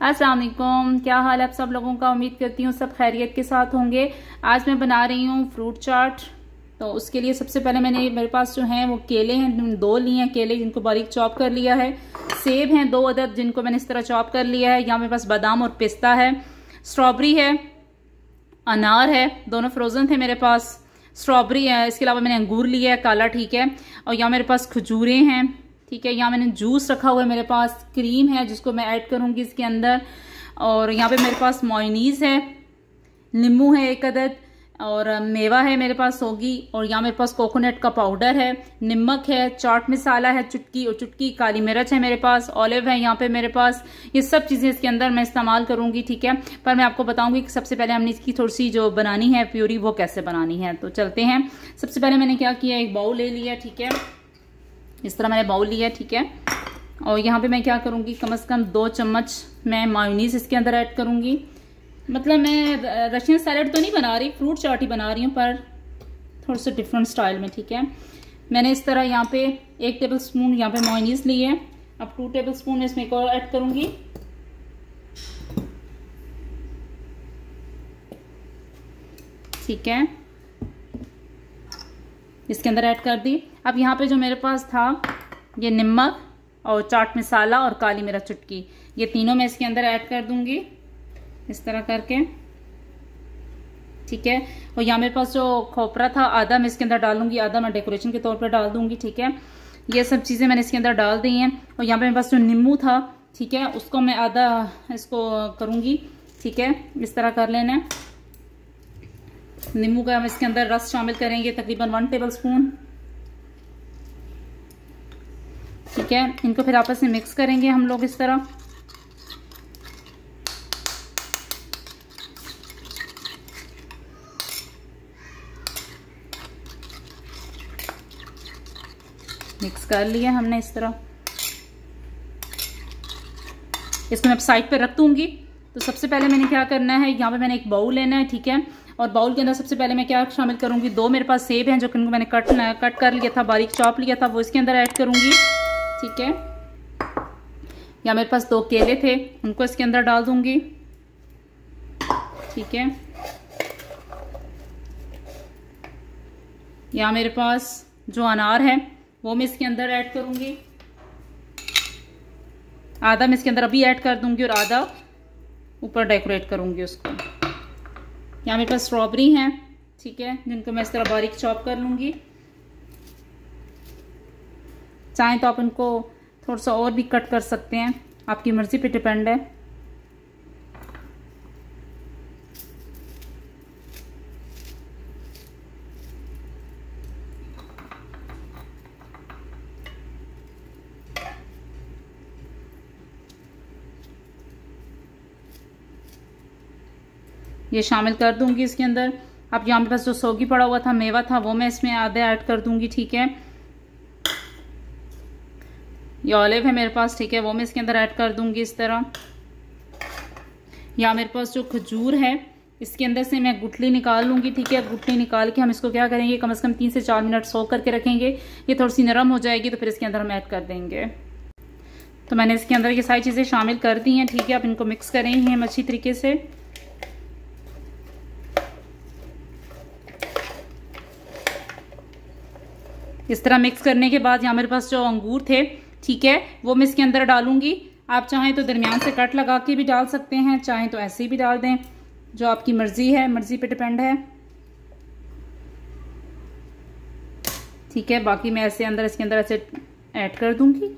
अस्सलाम वालेकुम, क्या हाल है आप सब लोगों का। उम्मीद करती हूँ सब खैरियत के साथ होंगे। आज मैं बना रही हूँ फ्रूट चाट। तो उसके लिए सबसे पहले मेरे पास जो हैं वो केले हैं, 2 लिए हैं केले जिनको बारीक चॉप कर लिया है। सेब हैं 2 अदद जिनको मैंने इस तरह चॉप कर लिया है। यहाँ मेरे पास बादाम और पिस्ता है। स्ट्रॉबेरी है, अनार है, दोनों फ्रोजन थे मेरे पास। स्ट्रॉबेरी है, इसके अलावा मैंने अंगूर लिया है काला, ठीक है। और यहाँ मेरे पास खजूरें हैं, ठीक है। यहाँ मैंने जूस रखा हुआ है, मेरे पास क्रीम है जिसको मैं ऐड करूँगी इसके अंदर। और यहाँ पे मेरे पास मोयनीज़ है, नींबू है 1 अदद, और मेवा है मेरे पास होगी। और यहाँ मेरे पास कोकोनट का पाउडर है, नमक है, चाट मसाला है चुटकी, और चुटकी काली मिर्च है मेरे पास, ऑलिव है यहाँ पे मेरे पास। ये सब चीज़ें इसके अंदर मैं इस्तेमाल करूँगी, ठीक है। पर मैं आपको बताऊँगी कि सबसे पहले हमने इसकी थोड़ी सी जो बनानी है प्यूरी वो कैसे बनानी है। तो चलते हैं। सबसे पहले मैंने क्या किया, एक बाउल ले लिया, ठीक है। इस तरह मैंने बाउल लिया, ठीक है। और यहाँ पे मैं क्या करूँगी, कम से कम 2 चम्मच मैं मायोनीज इसके अंदर ऐड करूँगी। मतलब मैं रशियन सैलेड तो नहीं बना रही, फ्रूट चाट ही बना रही हूँ, पर थोड़ा सा डिफरेंट स्टाइल में, ठीक है। मैंने इस तरह यहाँ पे 1 टेबल स्पून यहाँ पे मायोनीज ली है। अब 2 टेबल स्पून इसमें एक और ऐड करूँगी, ठीक है। इसके अंदर ऐड कर दी। अब यहाँ पे जो मेरे पास था ये नमक और चाट मसाला और काली मिर्च चुटकी, ये तीनों मैं इसके अंदर ऐड कर दूंगी इस तरह करके, ठीक है। और यहाँ मेरे पास जो खोपरा था आधा मैं इसके अंदर डालूंगी, आधा मैं डेकोरेशन के तौर पर डाल दूंगी, ठीक है। ये सब चीजें मैंने इसके अंदर डाल दी हैं। और यहाँ पे मेरे पास जो नींबू था, ठीक है, उसको मैं आधा इसको करूंगी, ठीक है। इस तरह कर लेना। नींबू का हम इसके अंदर रस शामिल करेंगे, तकरीबन 1 टेबल स्पून, ठीक है। इनको फिर आपस में मिक्स करेंगे हम लोग इस तरह। मिक्स कर लिया हमने इस तरह। इसको मैं साइड पे रख दूंगी। तो सबसे पहले मैंने क्या करना है, यहाँ पे मैंने एक बाउल लेना है, ठीक है। और बाउल के अंदर सबसे पहले मैं क्या शामिल करूंगी, 2 मेरे पास सेब हैं जो कि मैंने कट कर लिया था, बारीक चॉप लिया था, वो इसके अंदर ऐड करूंगी, ठीक है। यहाँ मेरे पास 2 केले थे, उनको इसके अंदर डाल दूंगी, ठीक है। यहाँ मेरे पास जो अनार है वो मैं इसके अंदर ऐड करूंगी, आधा मैं इसके अंदर अभी ऐड कर दूंगी और आधा ऊपर डेकोरेट करूंगी उसको। यहाँ मेरे पास स्ट्रॉबेरी हैं, ठीक है, जिनको मैं इस तरह बारीक चॉप कर लूंगी। चाहें तो आप इनको थोड़ा सा और भी कट कर सकते हैं, आपकी मर्जी पे डिपेंड है। ये शामिल कर दूंगी इसके अंदर। अब यहाँ पे पास जो सोगी पड़ा हुआ था, मेवा था, वो मैं इसमें आधा ऐड कर दूंगी, ठीक है। ये ऑलिव है मेरे पास, ठीक है, वो मैं इसके अंदर ऐड कर दूंगी इस तरह। यहाँ मेरे पास जो खजूर है इसके अंदर से मैं गुठली निकाल लूंगी, ठीक है। गुठली निकाल के हम इसको क्या करेंगे, कम से कम 3 से 4 मिनट सोक करके रखेंगे। ये थोड़ी सी नरम हो जाएगी तो फिर इसके अंदर हम ऐड कर देंगे। तो मैंने इसके अंदर ये सारी चीज़ें शामिल कर दी हैं, ठीक है। अब इनको मिक्स करेंगे हम अच्छी तरीके से। इस तरह मिक्स करने के बाद यहाँ मेरे पास जो अंगूर थे, ठीक है, वो मैं इसके अंदर डालूंगी। आप चाहें तो दरमियान से कट लगा के भी डाल सकते हैं, चाहें तो ऐसे ही भी डाल दें, जो आपकी मर्जी है, मर्जी पे डिपेंड है, ठीक है। बाकी मैं ऐसे अंदर इसके अंदर ऐसे ऐड कर दूंगी,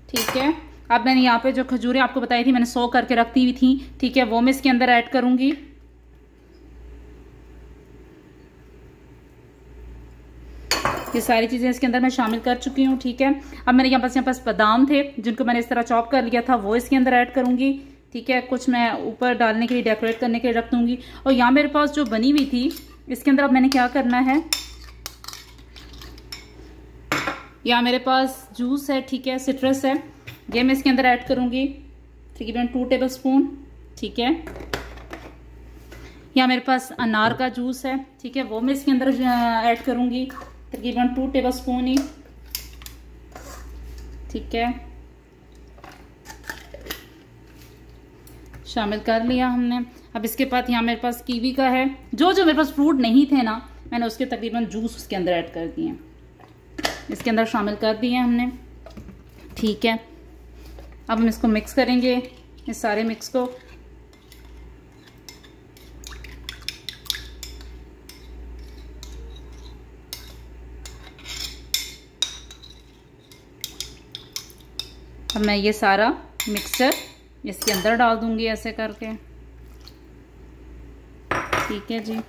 ठीक है। अब मैंने यहाँ पे जो खजूरें आपको बताई थी मैंने सो करके रखती हुई थी, ठीक है, वो मैं इसके अंदर ऐड करूंगी। ये सारी चीज़ें इसके अंदर मैं शामिल कर चुकी हूँ, ठीक है। अब मैंने यहाँ पास बादाम थे जिनको मैंने इस तरह चॉप कर लिया था, वो इसके अंदर ऐड करूँगी, ठीक है। कुछ मैं ऊपर डालने के लिए, डेकोरेट करने के लिए रख दूँगी। और यहाँ मेरे पास जो बनी हुई थी इसके अंदर अब मैंने क्या करना है, यहाँ मेरे पास जूस है, ठीक है, सिट्रस है, ये मैं इसके अंदर ऐड करूँगी, तकरीबन 2 टेबल स्पून, ठीक है। यहाँ मेरे पास अनार का जूस है, ठीक है, वो मैं इसके अंदर ऐड करूँगी, तकरीबन 2 टेबल स्पून ही, ठीक है। शामिल कर लिया हमने। अब इसके बाद यहाँ मेरे पास कीवी का है, जो जो मेरे पास फ्रूट नहीं थे ना मैंने उसके तकरीबन जूस उसके अंदर ऐड कर दिए, इसके अंदर शामिल कर दिए हमने। ठीक है, अब हम इसको मिक्स करेंगे, इस सारे मिक्स को। अब मैं ये सारा मिक्सचर इसके अंदर डाल दूंगी ऐसे करके। ठीक है जी,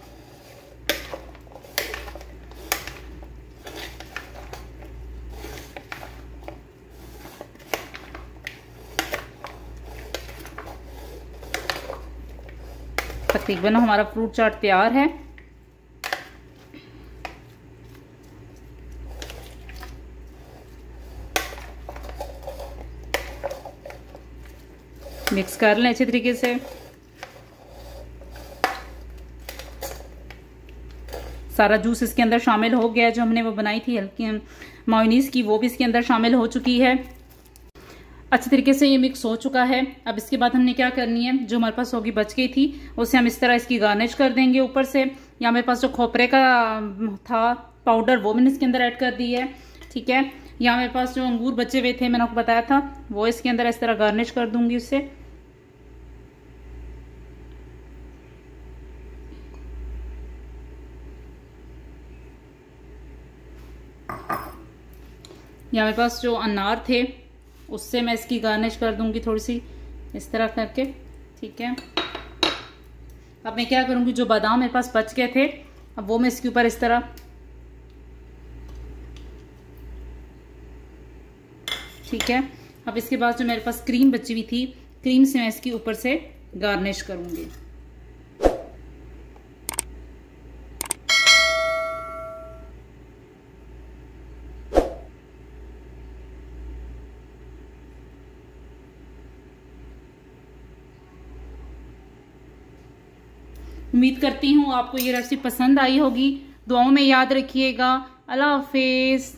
तकरीबन हमारा फ्रूट चाट तैयार है। मिक्स कर लें अच्छे तरीके से। सारा जूस इसके अंदर शामिल हो गया, जो हमने वो बनाई थी हल्की मायोनीज की, वो भी इसके अंदर शामिल हो चुकी है। अच्छे तरीके से ये मिक्स हो चुका है। अब इसके बाद हमने क्या करनी है, जो हमारे पास होगी बच गई थी उसे हम इस तरह इसकी गार्निश कर देंगे ऊपर से। या मेरे पास जो खोपरे का था पाउडर वो मैंने इसके अंदर ऐड कर दी है। ठीक है, यहाँ मेरे पास जो अंगूर बचे हुए थे मैंने आपको बताया था वो इसके अंदर इस तरह गार्निश कर दूंगी उससे। यहाँ मेरे पास जो अनार थे उससे मैं इसकी गार्निश कर दूंगी थोड़ी सी इस तरह करके। ठीक है, अब मैं क्या करूंगी, जो बादाम मेरे पास बच गए थे अब वो मैं इसके ऊपर इस तरह। ठीक है, अब इसके बाद जो मेरे पास क्रीम बची हुई थी, क्रीम से मैं इसके ऊपर से गार्निश करूंगी। उम्मीद करती हूँ आपको ये रेसिपी पसंद आई होगी। दुआओं में याद रखिएगा। अल्लाह हाफिज।